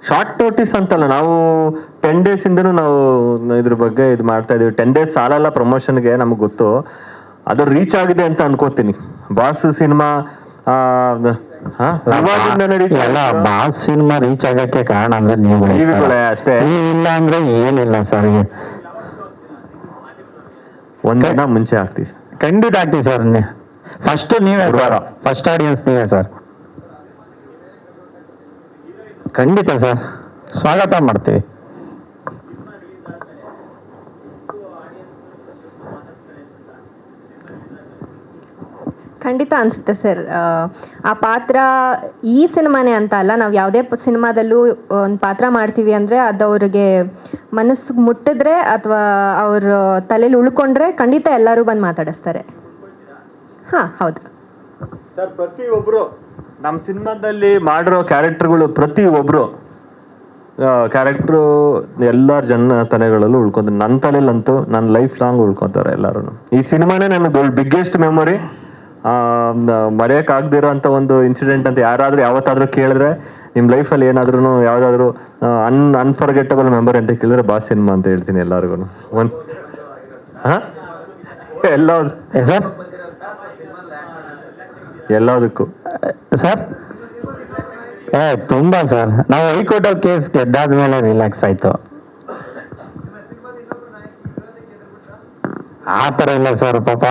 Short notice ಅಂತಲ್ಲ, ನಾವು 10 days ಇಂದನೂ ನಾವು ಇದ್ರ ಬಗ್ಗೆ ಇದು ಮಾಡ್ತಾ ಇದೀವಿ. 10 days ಸಾಲಲ್ಲ ಪ್ರಮೋಷನ್ಗೆ, ನಮ್ಗೆ ಗೊತ್ತು. ಅದು ರೀಚ್ ಆಗಿದೆ ಅಂತ ಅನ್ಕೋತೀನಿ. Boss cinema boss cinema reach ಆಗಕ್ಕೆ ಕಾರಣ ಅಂದ್ರೆ ನೀವುಗಳೇ ಅಷ್ಟೇ. ಇಲ್ಲ ಅಂದ್ರೆ ಏನಿಲ್ಲ ಸರ್. ಒಂದಿನ ಮುಂಚೆ ಆಗ್ತೀವಿ, ಖಂಡಿತ ಆಗ್ತೀವಿ ಸರ್. ಫಸ್ಟ್ ನೀವೇ ಸರ್, ಫಸ್ಟ್ ಆಡಿಯನ್ಸ್ ನೀವೇ ಸರ್. ಖಂಡಿತ ಸರ್, ಸ್ವಾಗತ ಮಾಡ್ತೀವಿ. ಖಂಡಿತ ಅನಿಸುತ್ತೆ ಸರ್. ಆ ಪಾತ್ರ ಈ ಸಿನಿಮಾನೇ ಅಂತ ಅಲ್ಲ, ನಾವು ಯಾವುದೇ ಸಿನಿಮಾದಲ್ಲೂ ಒಂದು ಪಾತ್ರ ಮಾಡ್ತೀವಿ ಅಂದರೆ ಅದು ಅವ್ರಿಗೆ ಮನಸ್ಸಿಗೆ ಮುಟ್ಟಿದ್ರೆ ಅಥವಾ ಅವ್ರ ತಲೆಯಲ್ಲಿ ಉಳ್ಕೊಂಡ್ರೆ ಖಂಡಿತ ಎಲ್ಲರೂ ಬಂದು ಮಾತಾಡಿಸ್ತಾರೆ. ಹಾಂ, ಹೌದು ಸರ್. ಪ್ರತಿಯೊಬ್ಬರು ನಮ್ಮ ಸಿನಿಮಾದಲ್ಲಿ ಮಾಡಿರೋ ಕ್ಯಾರೆಕ್ಟರ್ಗಳು, ಪ್ರತಿಯೊಬ್ಬರು ಕ್ಯಾರೆಕ್ಟ್ರು ಎಲ್ಲರ ಜನ ತಲೆಗಳಲ್ಲೂ ಉಳ್ಕೊಂತಾರೆ. ನನ್ನ ತಲೆಯಲ್ಲಂತೂ ನನ್ನ ಲೈಫ್ ಲಾಂಗ್ ಉಳ್ಕೊತಾರೆ ಎಲ್ಲರೂ. ಈ ಸಿನಿಮಾನೇ ನನಗೆ ಬಿಗ್ಗೆಸ್ಟ್ ಮೆಮೊರಿ. ಮರೆಯೋಕ್ಕಾಗದಿರೋ ಅಂಥ ಒಂದು ಇನ್ಸಿಡೆಂಟ್ ಅಂತ ಯಾರಾದರೂ ಯಾವತ್ತಾದರೂ ಕೇಳಿದ್ರೆ, ನಿಮ್ಮ ಲೈಫಲ್ಲಿ ಏನಾದ್ರೂ ಯಾವುದಾದ್ರೂ ಅನ್ಫರ್ಗೆಟಬಲ್ ಮೆಮೊರಿ ಅಂತ ಕೇಳಿದ್ರೆ ಬಾಸ್ ಸಿನಿಮಾ ಅಂತ ಹೇಳ್ತೀನಿ ಎಲ್ಲರಿಗೂ. ಸರ್ ಎಲ್ಲದಕ್ಕೂ ಸರ್ ತುಂಬಾ ಸರ್. ನಾವು ಹೈಕೋರ್ಟ್ ಕೇಸ್ ಗೆದ್ದಾದ್ಮೇಲೆ ರಿಲ್ಯಾಕ್ಸ್ ಆಯ್ತು. ಆ ಥರ ಇಲ್ಲ ಸರ್. ಪಾಪ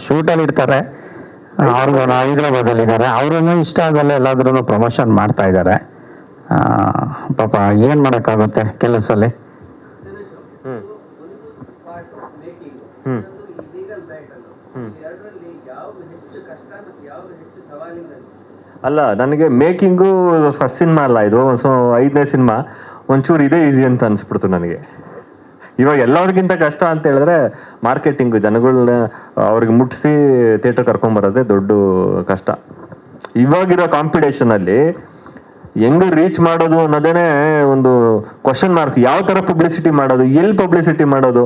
ಶೂಟಲ್ಲಿ ಇರ್ತಾರೆ, ಅವ್ರಿಗೂ ಹೈದ್ರಾಬಾದಲ್ಲಿ ಇದ್ದಾರೆ, ಅವ್ರೂ ಇಷ್ಟ ಆಗಲ್ಲ ಎಲ್ಲಾದ್ರೂ ಪ್ರಮೋಷನ್ ಮಾಡ್ತಾ ಇದ್ದಾರೆ. ಪಾಪ ಏನು ಮಾಡೋಕ್ಕಾಗುತ್ತೆ ಕೆಲಸಲ್ಲಿ. ಅಲ್ಲ, ನನಗೆ ಮೇಕಿಂಗು ಫಸ್ಟ್ ಸಿನಿಮಾ ಅಲ್ಲ ಇದು, ಸೊ 5ನೇ ಸಿನಿಮಾ. ಒಂಚೂರು ಇದೇ ಈಸಿ ಅಂತ ಅನಿಸ್ಬಿಡ್ತು ನನಗೆ. ಇವಾಗ ಎಲ್ಲರಿಗಿಂತ ಕಷ್ಟ ಅಂತ ಹೇಳಿದ್ರೆ ಮಾರ್ಕೆಟಿಂಗು, ಜನಗಳನ್ನ ಅವ್ರಿಗೆ ಮುಟ್ಟಿಸಿ ಥಿಯೇಟರ್ ಕರ್ಕೊಂಬರೋದೇ ದೊಡ್ಡ ಕಷ್ಟ. ಇವಾಗಿರೋ ಕಾಂಪಿಟೇಷನಲ್ಲಿ ಹೆಂಗೆ ರೀಚ್ ಮಾಡೋದು ಅನ್ನೋದೇನೆ ಒಂದು ಕ್ವಶನ್ ಮಾರ್ಕ್. ಯಾವ ಥರ ಪಬ್ಲಿಸಿಟಿ ಮಾಡೋದು, ಎಲ್ಲಿ ಪಬ್ಲಿಸಿಟಿ ಮಾಡೋದು.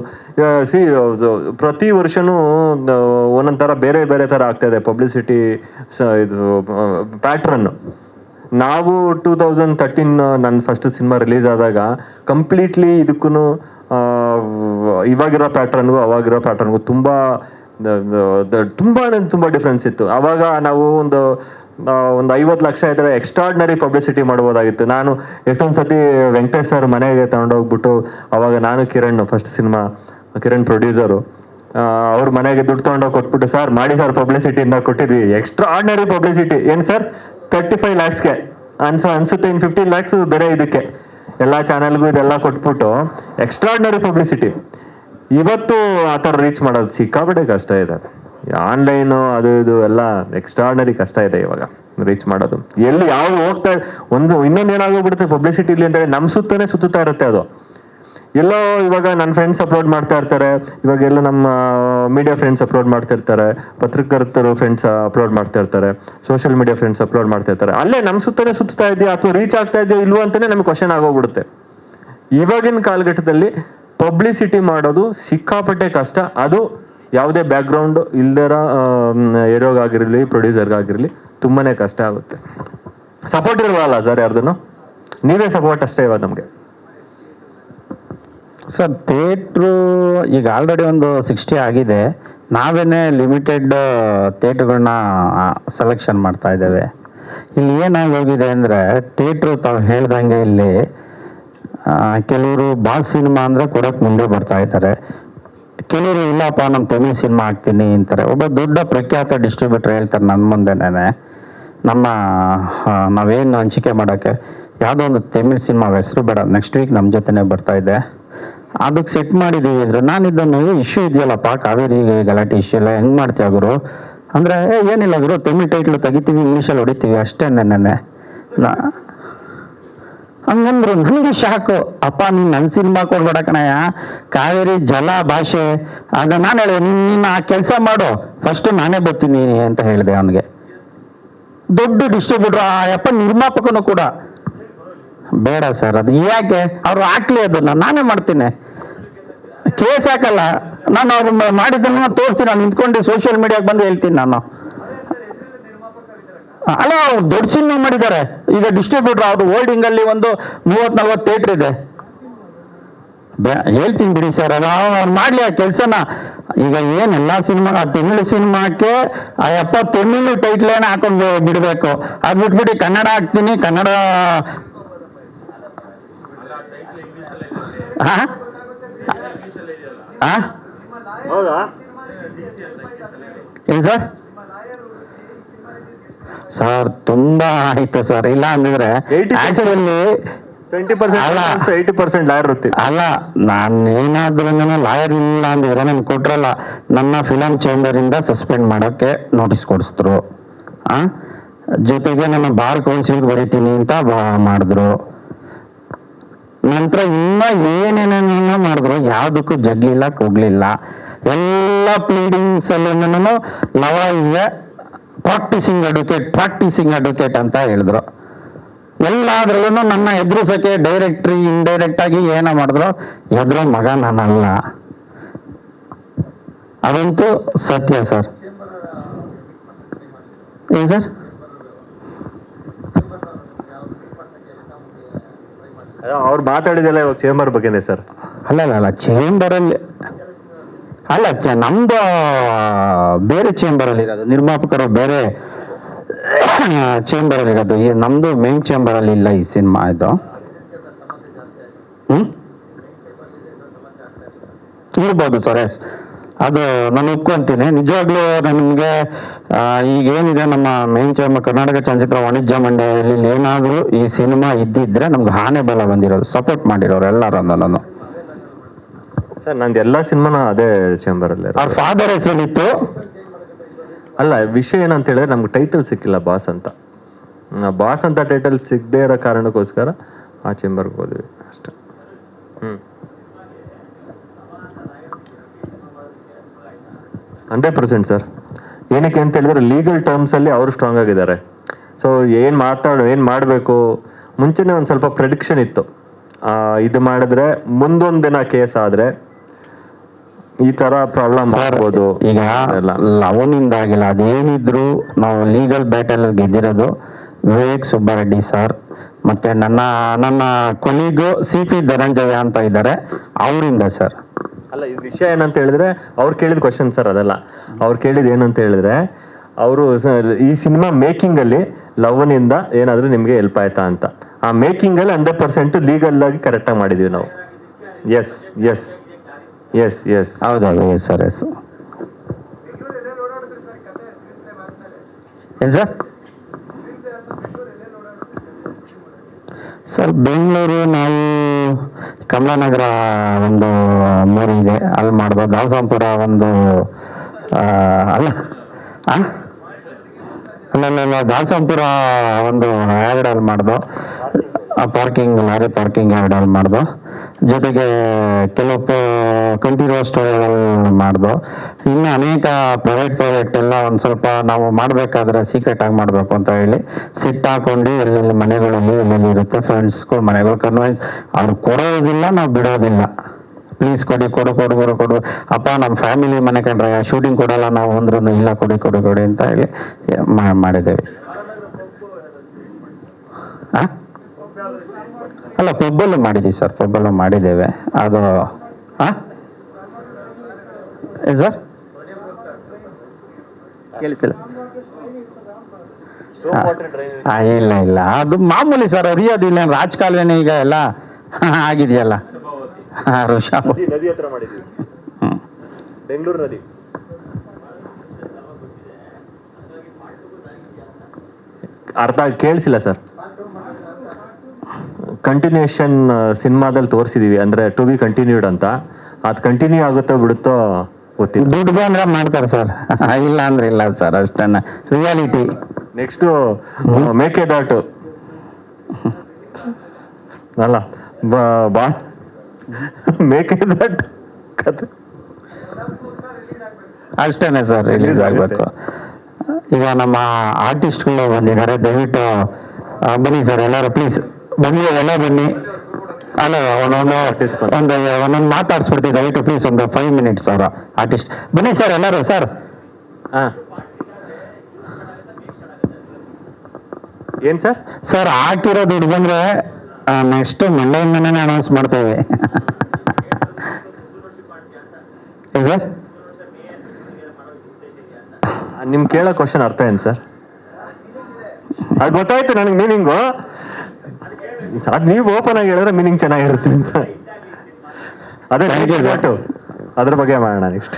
ಪ್ರತಿ ವರ್ಷನೂ ಒಂದೊಂದು ಥರ ಬೇರೆ ಬೇರೆ ಥರ ಆಗ್ತಾಯಿದೆ ಪಬ್ಲಿಸಿಟಿ ಇದು ಪ್ಯಾಟ್ರನ್ನು. ನಾವು 2013 ನನ್ನ ಫಸ್ಟ್ ಸಿನಿಮಾ ರಿಲೀಸ್ ಆದಾಗ ಕಂಪ್ಲೀಟ್ಲಿ ಇದಕ್ಕೂ ಇವಾಗಿರೋ ಪ್ಯಾಟ್ರನ್ಗೂ ಅವಾಗಿರೋ ಪ್ಯಾಟ್ರನ್ಗೂ ತುಂಬ ಡಿಫ್ರೆನ್ಸ್ ಇತ್ತು. ಆವಾಗ ನಾವು ಒಂದು 50 ಲಕ್ಷ ಇದ್ರೆ ಎಕ್ಸ್ಟ್ರಾರ್ಡಿನರಿ ಪಬ್ಲಿಸಿಟಿ ಮಾಡ್ಬೋದಾಗಿತ್ತು. ನಾನು ಎಷ್ಟೊಂದು ಸತಿ ವೆಂಕಟೇಶ್ ಸರ್ ಮನೆಗೆ ತಗೊಂಡೋಗ್ಬಿಟ್ಟು, ಅವಾಗ ನಾನು Kiran first cinema, Kiran producer, ಅವ್ರ ಮನೆಗೆ ದುಡ್ಡು ತೊಗೊಂಡೋಗಿ ಕೊಟ್ಬಿಟ್ಟು, ಸರ್ ಮಾಡಿ ಸರ್ ಪಬ್ಲಿಸಿಟಿಯಿಂದ ಕೊಟ್ಟಿದ್ವಿ, ಎಕ್ಸ್ಟ್ರಾರ್ಡಿನರಿ ಪಬ್ಲಿಸಿಟಿ. ಏನು ಸರ್ 35 lakhsಗೆ ಅನ್ಸುತ್ತೆ, ಇನ್ನು 15 lakhs ಬೇರೆ ಇದಕ್ಕೆ ಎಲ್ಲ ಚಾನೆಲ್ಗೂ ಇದೆಲ್ಲ ಕೊಟ್ಬಿಟ್ಟು ಎಕ್ಸ್ಟ್ರಾರ್ಡಿನರಿ ಪಬ್ಲಿಸಿಟಿ. ಇವತ್ತು ಆ ಥರ ರೀಚ್ ಮಾಡೋದು ಸಿಕ್ಕಾಪಟ್ಟೆ ಕಷ್ಟ ಇದೆ. ಆನ್ಲೈನು ಅದು ಇದು ಎಲ್ಲ ಎಕ್ಸ್ಟ್ರಾರ್ಡಿನರಿ ಕಷ್ಟ ಇದೆ ಇವಾಗ ರೀಚ್ ಮಾಡೋದು. ಎಲ್ಲಿ ಯಾವ ಹೋಗ್ತಾ ಇನ್ನೊಂದು ಏನಾಗೋಗ್ಬಿಡುತ್ತೆ ಪಬ್ಲಿಸಿಟಿಲಿ ಅಂದರೆ ನಮ್ಮ ಸುತ್ತುತ್ತಾ ಇರುತ್ತೆ ಅದು. ಎಲ್ಲೋ ಇವಾಗ ನನ್ನ ಫ್ರೆಂಡ್ಸ್ ಅಪ್ಲೋಡ್ ಮಾಡ್ತಾ ಇರ್ತಾರೆ, ಇವಾಗ ಎಲ್ಲ ನಮ್ಮ ಮೀಡಿಯಾ ಫ್ರೆಂಡ್ಸ್ ಅಪ್ಲೋಡ್ ಮಾಡ್ತಾ ಇರ್ತಾರೆ, ಪತ್ರಕರ್ತರು ಫ್ರೆಂಡ್ಸ್ ಅಪ್ಲೋಡ್ ಮಾಡ್ತಾ ಇರ್ತಾರೆ, ಸೋಷಿಯಲ್ ಮೀಡಿಯಾ ಫ್ರೆಂಡ್ಸ್ ಅಪ್ಲೋಡ್ ಮಾಡ್ತಾ ಇರ್ತಾರೆ. ಅಲ್ಲೇ ನಮ್ಮ ಸುತ್ತಾ ಇದೆಯಾ ಅಥವಾ ರೀಚ್ ಆಗ್ತಾ ಇದೆಯೋ ಇಲ್ವೋ ಅಂತಲೇ ನಮಗೆ ಕ್ವಶನ್ ಆಗೋಗ್ಬಿಡುತ್ತೆ. ಇವಾಗಿನ ಕಾಲಘಟ್ಟದಲ್ಲಿ ಪಬ್ಲಿಸಿಟಿ ಮಾಡೋದು ಸಿಕ್ಕಾಪಟ್ಟೆ ಕಷ್ಟ. ಅದು ಯಾವುದೇ ಬ್ಯಾಕ್ಗ್ರೌಂಡ್ ಇಲ್ದಿರೋ ಹೀರೋಗಾಗಿರಲಿ ಪ್ರೊಡ್ಯೂಸರ್ಗಾಗಿರಲಿ ತುಂಬಾ ಕಷ್ಟ ಆಗುತ್ತೆ. ಸಪೋರ್ಟ್ ಇರಲ್ಲ ಸರ್ ಯಾರ್ದು, ನೀವೇ ಸಪೋರ್ಟ್ ಅಷ್ಟೇ ಇವಾಗ ನಮಗೆ. ಸರ್ ಥಿಯೇಟ್ರು ಈಗ ಆಲ್ರೆಡಿ ಒಂದು 60 ಆಗಿದೆ. ನಾವೇನೇ ಲಿಮಿಟೆಡ್ ಥಿಯೇಟ್ರುಗಳನ್ನ ಸೆಲೆಕ್ಷನ್ ಮಾಡ್ತಾ ಇದ್ದೇವೆ. ಇಲ್ಲಿ ಏನಾಗೋಗಿದೆ ಅಂದರೆ ಥಿಯೇಟ್ರು ತಾವು ಹೇಳ್ದಂಗೆ ಇಲ್ಲಿ ಕೆಲವರು ಬಾಸ್ ಸಿನಿಮಾ ಅಂದರೆ ಕೊಡೋಕ್ಕೆ ಮುಂದೆ ಬರ್ತಾ ಇದ್ದಾರೆ, ಕೆಲವರು ಇಲ್ಲಪ್ಪ ನಮ್ಮ ತಮಿಳ್ ಸಿನಿಮಾ ಹಾಕ್ತೀನಿ ಅಂತಾರೆ. ಒಬ್ಬ ದೊಡ್ಡ ಪ್ರಖ್ಯಾತ ಡಿಸ್ಟ್ರಿಬ್ಯೂಟರ್ ಹೇಳ್ತಾರೆ ನನ್ನ ಮುಂದೆನೇ, ನಾವೇನು ಹಂಚಿಕೆ ಮಾಡೋಕ್ಕೆ ಯಾವುದೋ ಒಂದು ತಮಿಳ್ ಸಿನಿಮಾ ಹೆಸರು ಬೇಡ, ನೆಕ್ಸ್ಟ್ ವೀಕ್ ನಮ್ಮ ಜೊತೆನೇ ಬರ್ತಾ ಇದೆ, ಅದಕ್ಕೆ ಸೆಟ್ ಮಾಡಿದ್ದೀವಿ ಇದ್ರೆ ನಾನು ಇದನ್ನು ಇಶ್ಯೂ ಇದೆಯಲ್ಲಪ್ಪ ಕಾವೇರಿ ಗಲಾಟೆ ಇಶ್ಯೂ ಎಲ್ಲ ಹೆಂಗೆ ಮಾಡ್ತೀಯ ಗುರು ಅಂದರೆ, ಏನಿಲ್ಲ ಗುರು ತಮಿಳ್ ಟೈಟ್ಲು ತೆಗಿತೀವಿ, ಇಂಗ್ಲೀಷಲ್ಲಿ ಹೊಡಿತೀವಿ ಅಷ್ಟೇ. ನೆನ್ನೆ ಹಂಗಂದ್ರು ನನಗೆ ಶಾಕು. ಅಪ್ಪ ನೀನು ನನ್ನ ಸಿನಿಮಾ ಕೊಡ್ಬೇಡ ಕಣಯ್ಯ, ಕಾವೇರಿ ಜಲ ಭಾಷೆ. ಆಗ ನಾನು ಹೇಳಿದೆ, ನೀನು ಆ ಕೆಲಸ ಮಾಡು, ಫಸ್ಟು ನಾನೇ ಬರ್ತೀನಿ ಅಂತ ಹೇಳಿದೆ ಅವನಿಗೆ. ದೊಡ್ಡ ಡಿಸ್ಟ್ರಿಬ್ಯೂಟ್ರ್ ಆ ಯಪ್ಪ ನಿರ್ಮಾಪಕನು ಕೂಡ ಬೇಡ ಸರ್, ಅದು ಯಾಕೆ ಅವರು ಹಾಕ್ಲಿ, ಅದನ್ನ ನಾನೇ ಮಾಡ್ತೀನಿ, ಕೇಸ್ ಹಾಕಲ್ಲ ನಾನು, ಅವ್ರು ಮಾಡಿದ್ದನ್ನು ತೋರಿಸ್ತೀನಿ, ನಾನು ನಿಂತ್ಕೊಂಡು ಸೋಷಿಯಲ್ ಮೀಡಿಯಾಗೆ ಬಂದು ಹೇಳ್ತೀನಿ ನಾನು. ಅಲ್ಲ ಅವ್ರು ದೊಡ್ಡ ಸಿನಿಮಾ ಮಾಡಿದ್ದಾರೆ. ಈಗ ಡಿಸ್ಟ್ರಿಬ್ಯೂಟರ್ ಅವ್ರು ಹೋಲ್ಡಿಂಗ್ ಅಲ್ಲಿ ಒಂದು 30-40 ಥಿಯೇಟರ್ ಇದೆ. ಹೇಳ್ತೀನಿ ಬಿಡಿ ಸರ್, ಅದು ಅವ್ರು ಮಾಡ್ಲಿ ಆ ಕೆಲಸನ. ಈಗ ಏನ್ ಎಲ್ಲಾ ಸಿನಿಮಾ ತಮಿಳು ಸಿನಿಮಾಕ್ಕೆ ಆ ಯಪ್ಪ ತಮಿಳು ಟೈಟ್ಲ್ ಏನ ಹಾಕೊಂಡು ಬಿಡ್ಬೇಕು, ಅದ್ ಬಿಟ್ಬಿಟ್ಟು ಕನ್ನಡ ಹಾಕ್ತೀನಿ, ಕನ್ನಡ ಹೌದಾ ಏನ್ ಸರ್ ತುಂಬಾ ಆಯ್ತು ಸರ್. ಇಲ್ಲ ಅಂದ್ರೆ 80% 80% ಲಾಯರ್ ಇರುತ್ತೆ. ಅಲ್ಲ, ನಾನು ಏನಾದ್ರೂ ಲಾಯರ್ ಇಲ್ಲ ಅಂದಿದ್ರೆ ನನ್ ಕೊಟ್ರಲ್ಲ, ನನ್ನ ಫಿಲಂ ಚೇಂಬರ್ ಇಂದ ಸಸ್ಪೆಂಡ್ ಮಾಡೋಕೆ ನೋಟಿಸ್ ಕೊಡಿಸಿದ್ರು. ಜೊತೆಗೆ ನನ್ನ ಬಾರ್ ಕೌನ್ಸಿಲ್ ಬರೀತೀನಿ ಅಂತ ಮಾಡಿದ್ರು. ನಂತರ ಇನ್ನ ಏನೇನೇನೋ ಮಾಡಿದ್ರು, ಯಾವ್ದಕ್ಕೂ ಜಗ್ಲಿಲ್ಲ ಹೋಗ್ಲಿಲ್ಲ. ಎಲ್ಲ ಪ್ಲೀಡಿಂಗ್ಸ್ ಅಲ್ಲೂ ಲವ ಇಸ್ ಪ್ರಾಕ್ಟೀಸಿಂಗ್ ಅಡ್ವೊಕೇಟ್ ಅಂತ ಹೇಳಿದ್ರು. ಎಲ್ಲಾದ್ರಲ್ಲೂ ನನ್ನ ಎದುರಿಸಕ್ಕೆ ಡೈರೆಕ್ಟ್ರಿ ಇಂಡೈರೆಕ್ಟ್ ಆಗಿ ಏನ ಮಾಡಿದ್ರು, ಎದುರೋ ಮಗ ನಾನಲ್ಲ. ಅದಂತೂ ಸತ್ಯ ಸರ್. ಏನ್ ಸರ್? ಅವ್ರು ಮಾತಾಡಿದೆಲ್ಲ ಇವಾಗ ಚೇಂಬರ್ ಬಗ್ಗೆನೆ ಸರ್. ಅಲ್ಲ ಚೇಂಬರ್ ಅಲ್ಲಿ ಅಲ್ಲ, ನಮ್ದು ಬೇರೆ ಚೇಂಬರ್ ಅಲ್ಲಿ ಇರೋದು, ನಿರ್ಮಾಪಕರು ಬೇರೆ ಚೇಂಬರ್ ಅಲ್ಲಿ ಇರೋದು. ಈ ನಮ್ದು ಮೇನ್ ಚೇಂಬರ್ ಅಲ್ಲಿ ಇಲ್ಲ ಈ ಸಿನಿಮಾ. ಇದು ಇರ್ಬೋದು ಸರ್. ಎಸ್, ಅದು ನಾನು ಒಪ್ಕೊಂತೀನಿ. ನಿಜವಾಗ್ಲೂ ನಮಗೆ ಈಗ ಏನಿದೆ ನಮ್ಮ ಮೇನ್ ಚೇಂಬರ್ ಕರ್ನಾಟಕ ಚಲನಚಿತ್ರ ವಾಣಿಜ್ಯ ಮಂಡಳಿಯಲ್ಲಿ ಏನಾದರೂ ಈ ಸಿನಿಮಾ ಇದ್ದಿದ್ರೆ ನಮ್ಗೆ ಆನೆ ಬಲ ಬಂದಿರೋದು, ಸಪೋರ್ಟ್ ಮಾಡಿರೋರು ಎಲ್ಲರೂ. ನಾನು ಸರ್ ನಂದು ಎಲ್ಲ ಸಿನಿಮಾನ ಅದೇ ಚೇಂಬರ್ ಅಲ್ಲಿ. ಅವ್ರ ಫಾದರ್ ಹೆಸರಿತ್ತು. ಅಲ್ಲ, ವಿಷಯ ಏನಂತ ಹೇಳಿದ್ರೆ ನಮ್ಗೆ ಟೈಟಲ್ ಸಿಕ್ಕಿಲ್ಲ ಬಾಸ್ ಅಂತ. ಬಾಸ್ ಅಂತ ಟೈಟಲ್ ಸಿಗದೇ ಇರೋ ಕಾರಣಕ್ಕೋಸ್ಕರ ಆ ಚೇಂಬರ್ಗೆ ಹೋದ್ವಿ ಅಷ್ಟೇ. 100% ಸರ್. ಏನಕ್ಕೆ ಅಂತ ಹೇಳಿದ್ರೆ ಲೀಗಲ್ ಟರ್ಮ್ಸ್ ಅಲ್ಲಿ ಅವರು ಸ್ಟ್ರಾಂಗ್ ಆಗಿದ್ದಾರೆ. ಸೊ ಏನ್ ಮಾಡಬೇಕು ಮುಂಚೆನೆ ಒಂದು ಸ್ವಲ್ಪ ಪ್ರೆಡಿಕ್ಷನ್ ಇತ್ತು. ಇದು ಮಾಡಿದ್ರೆ ಮುಂದೊಂದು ದಿನ ಕೇಸ್ ಆದ್ರೆ ಈ ತರ ಪ್ರಾಬ್ಲಮ್ ಆಗ್ಬೋದು. ಈಗ ಲವನಿಂದಾಗಿಲ್ಲ, ಅದೇನಿದ್ರು ನಾವು ಲೀಗಲ್ ಬ್ಯಾಟಲ್ ಗೆದ್ದಿರೋದು ವಿವೇಕ್ ಸುಬ್ಬಾರೆಡ್ಡಿ ಸರ್ ಮತ್ತೆ ನನ್ನ ಕೊಲೀಗು CP ಧನಂಜಯ ಅಂತ ಇದ್ದಾರೆ, ಅವರಿಂದ ಸರ್. ಅಲ್ಲ, ಈ ವಿಷಯ ಏನಂತ ಹೇಳಿದ್ರೆ ಅವ್ರು ಕೇಳಿದ ಕ್ವಶನ್ ಸರ್ ಅದಲ್ಲ. ಅವ್ರು ಕೇಳಿದ ಏನಂತ ಹೇಳಿದ್ರೆ, ಅವರು ಈ ಸಿನಿಮಾ ಮೇಕಿಂಗ್ ಅಲ್ಲಿ ಲವನಿಂದ ಏನಾದ್ರೂ ನಿಮ್ಗೆ ಹೆಲ್ಪ್ ಆಯ್ತಾ ಅಂತ. ಆ ಮೇಕಿಂಗ್ ಅಲ್ಲಿ 100% ಲೀಗಲ್ ಆಗಿ ಕರೆಕ್ಟ್ ಆಗಿ ಮಾಡಿದೀವಿ ನಾವು. ಎಸ್ ಎಸ್ ಎಸ್ ಎಸ್ ಹೌದೌದು. Yes sir. ಎಸ್ ಏನ್ ಸರ್? ಸರ್ ಬೆಂಗಳೂರು ನಾವು ಕಮಲಾನಗರ ಒಂದು ಮೂರಿ ಇದೆ, ಅಲ್ಲಿ ಮಾಡ್ದೋ. ದಾಸಂಪುರ ಒಂದು ಅಲ್ಲ ದಾಸಂಪುರ ಒಂದು ಯಾರ್ಡ್ ಅಲ್ಲಿ ಮಾಡ್ದೋ. ಪಾರ್ಕಿಂಗ್ ಲಾರಿ ಪಾರ್ಕಿಂಗ್ ಯಾರ್ಡ್ ಅಲ್ಲಿ ಮಾಡ್ದೋ. ಜೊತೆಗೆ ಕೆಲವು ಕಂಟಿನ್ಯೂಸ್ ಮಾಡ್ದೋ. ಇನ್ನು ಅನೇಕ ಪ್ರೈವೇಟ್ ಎಲ್ಲ ಒಂದು ಸ್ವಲ್ಪ ನಾವು ಮಾಡಬೇಕಾದ್ರೆ ಸೀಕ್ರೆಟ್ ಆಗಿ ಮಾಡಬೇಕು ಅಂತ ಹೇಳಿ ಸಿಟ್ ಹಾಕೊಂಡು ಎಲ್ಲೆಲ್ಲಿ ಮನೆಗಳಲ್ಲಿ ಎಲ್ಲೆಲ್ಲಿ ಇರುತ್ತೆ ಫ್ರೆಂಡ್ಸ್ಗಳು ಮನೆಗಳು ಕನ್ವಿನ್ಸ್ ಅವ್ರು ಕೊಡೋದಿಲ್ಲ, ನಾವು ಬಿಡೋದಿಲ್ಲ. ಪ್ಲೀಸ್ ಕೊಡು ಅಪ್ಪ, ನಮ್ಮ ಫ್ಯಾಮಿಲಿ ಮನೆ ಕಂಡ್ರೆ ಶೂಟಿಂಗ್ ಕೊಡಲ್ಲ ನಾವು ಅಂದ್ರೂ ಇಲ್ಲ, ಕೊಡಿ ಅಂತ ಹೇಳಿ ಮಾಡಿದ್ದೇವೆ. ಅಲ್ಲ, ಪಬ್ಬಲ್ಲೂ ಮಾಡಿದ್ದೀವಿ ಸರ್, ಪಬ್ಬಲ್ಲೂ ಮಾಡಿದ್ದೇವೆ. ಅದು ಸರ್ ಕೇಳ್ತಿಲ್ಲ. ಇಲ್ಲ ಅದು ಮಾಮೂಲಿ ಸರ್, ಅರಿಯೋದಿಲ್ಲ. ರಾಜಕಾಲುವೆನೇ ಈಗ ಎಲ್ಲ ಆಗಿದೆಯಲ್ಲ. ನದಿ ಹತ್ರ ಮಾಡಿದ್ವಿ, ಬೆಂಗಳೂರು ನದಿ. ಅರ್ಥ ಕೇಳಿಸಿಲ್ಲ ಸರ್. ಕಂಟಿನ್ಯೂಷನ್ ಸಿನಿಮಾದಲ್ಲಿ ತೋರಿಸಿದೀವಿ, ಅಂದ್ರೆ ಟು ಬಿ ಕಂಟಿನ್ಯೂಡ್ ಅಂತ. ಅದು ಕಂಟಿನ್ಯೂ ಆಗುತ್ತೋ ಬಿಡುತ್ತೋ ಗೊತ್ತಿಲ್ಲ. ದುಡ್ಡು ಬಂದ್ರೆ ಮಾಡ್ತಾರೆ ಸರ್, ಇಲ್ಲ ಅಂದ್ರೆ ಇಲ್ಲ ಸರ್, ಅಷ್ಟನ್ನ ರಿಯಾಲಿಟಿ. ನೆಕ್ಸ್ಟ್ ಮೇಕೆದಾಟು ಅಲ್ಲ, ಬಾ ಮೇಕೆದಾಟು ಕತೆ ಅಷ್ಟೇನೆ ಸರ್, ರಿಲೀಸ್ ಆಗ್ಬೇಕು. ಈಗ ನಮ್ಮ ಆರ್ಟಿಸ್ಟ್ಗಳು ಬಂದಿದ್ದಾರೆ, ದಯವಿಟ್ಟು ಬನ್ನಿ ಸರ್ ಎಲ್ಲರೂ, ಪ್ಲೀಸ್ ಬನ್ನಿ, ಎಲ್ಲ ಬನ್ನಿ. ಅಲ್ಲ, ಒಂದೊಂದು ಮಾತಾಡ್ಸ್ಬಿಡ್ತೀವಿ, ದಯವಿಟ್ಟು ಪ್ಲೀಸ್ ಒಂದು 5 minutes ಅವರ ಆರ್ಟಿಸ್ಟ್ ಬನ್ನಿ ಸರ್ ಎಲ್ಲರೂ. ಸರ್ ಏನ್ ಸರ್? ಸರ್ ಹಾಕಿರೋ ದುಡ್ಡು ಬಂದ್ರೆ ನೆಕ್ಸ್ಟ್ ಮಂಡೆಯಿಂದನೇ ಅನೌನ್ಸ್ ಮಾಡ್ತೇವೆ. ಏನ್ ಸರ್? ನಿಮ್ ಕೇಳೋ ಕ್ವಶನ್ ಅರ್ಥ ಏನ್ ಸರ್? ಅದು ಗೊತ್ತಾಯ್ತು ನನಗೆ ಮೀನಿಂಗು. ಅದ್ ನೀವು ಓಪನ್ ಆಗಿ ಹೇಳಿದ್ರೆ ಮೀನಿಂಗ್ ಚೆನ್ನಾಗಿರುತ್ತೆ ಅಂತ. ಅದೇ ಅದ್ರ ಬಗ್ಗೆ ಮಾಡೋಣ ನೆಕ್ಸ್ಟ್.